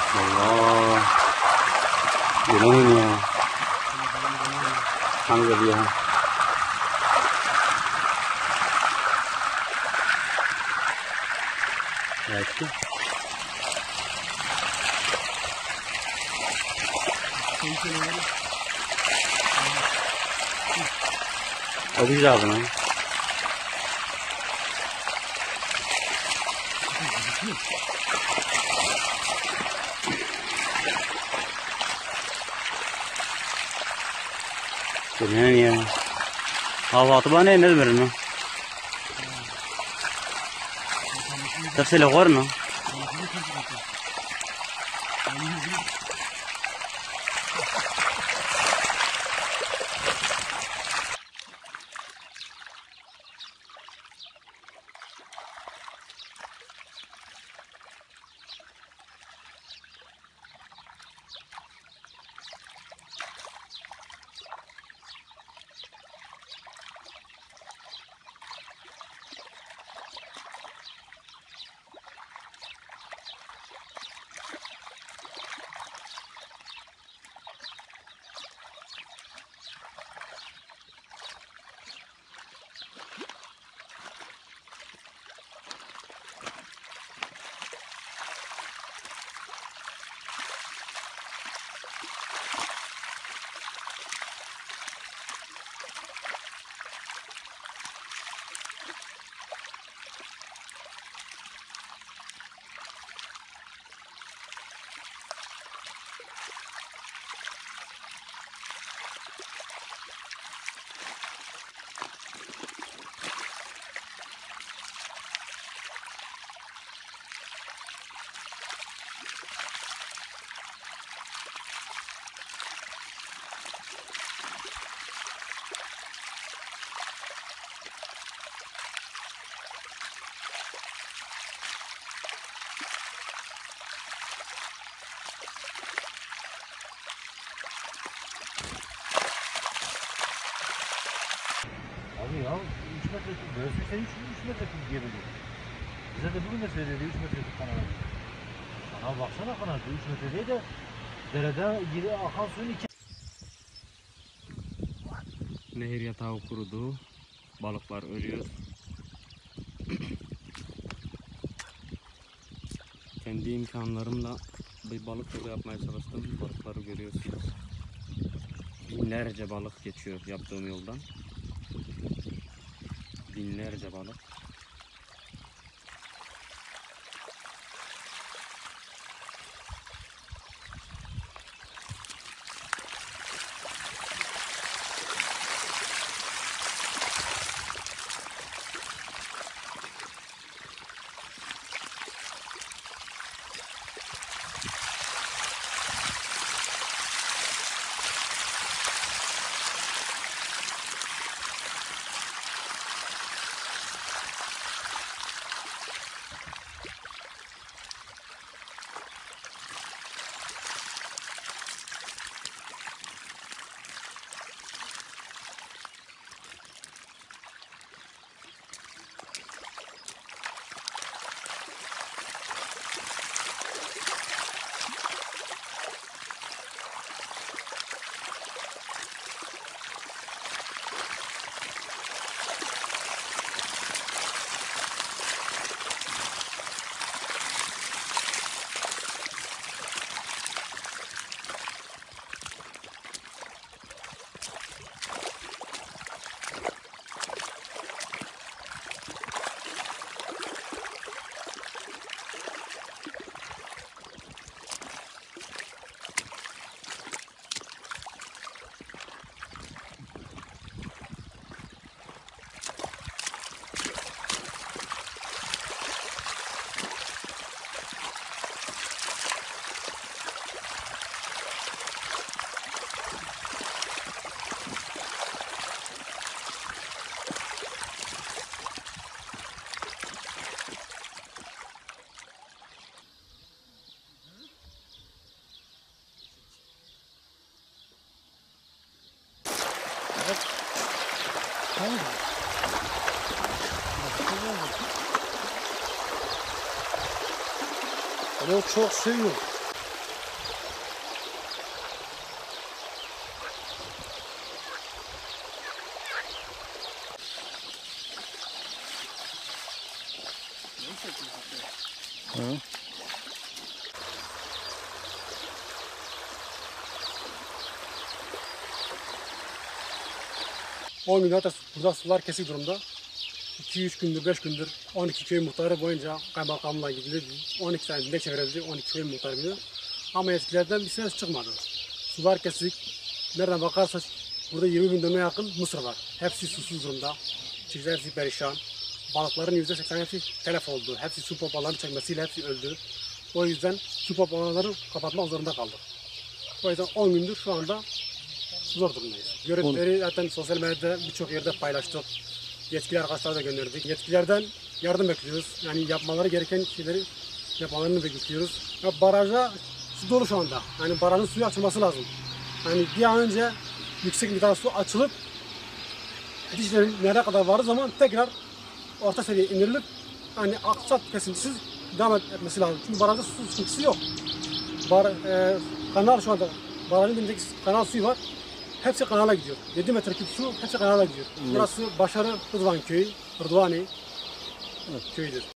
Maşallah. Gelin ya. Hangi bir ya? Evet. O güzel abi lan. Gimana ya? Hava tuh mana ini sebenarnya? Terselok warna. Abi ya 3 metre tut. Böyle sen 3 metre tut diyebiliyor. Bize de bugün de söyledi 3 metre tut kanala. Kanal baksana kanal 3 metre değil de dereden geri akan suyun iki. Nehir yatağı kurudu. Balıklar ölüyor. Kendi imkanlarımla bir balık yolu yapmaya çalıştım. Balıkları görüyorsunuz. Binlerce balık geçiyor yaptığım yoldan. Binlerce balık. Onu çok seviyorum. Hı. On gündür zaten burada sular kesik durumda. 2-3 gündür, 5 gündür 12 köy muhtarı boyunca kaymakamla gidildi. 12 tane dilek çevrildi, 12 köy muhtarı gidiyor. Ama yetkililerden bir ses çıkmadı. Sular kesik. Nereden bakarsa burada 20 bin dönüme yakın mısır var. Hepsi susuz durumda. Çiftçiler hepsi perişan. Balıkların %80 hepsi telef oldu. Hepsi su pompalarının çekmesiyle hepsi öldü. O yüzden su pompalarını kapatmak zorunda kaldık. O yüzden 10 gündür şu anda zor durumdayız. Görüntüleri zaten sosyal medyada birçok yerde paylaştık. Yetkili arkadaşlara da gönderdik. Yetkililerden yardım bekliyoruz. Yani yapmaları gereken şeyleri yapmalarını bekliyoruz. Ya baraja su dolu şu anda. Yani barajın suyu açılması lazım. Yani bir an önce yüksek miktarda su açılıp dişlerin nereye kadar vardığı zaman tekrar orta seviyeye indirilip hani aksat kesintisiz devam etmesi lazım. Çünkü barajda su sıkıntısı yok. Kanal şu anda barajın dibindeki kanal suyu var. Hepsi kanala gidiyor. 7 metreküp su hepsi kanala gidiyor. Burası Başarı Rıdvan Köyü, Rıdvani köyüdür.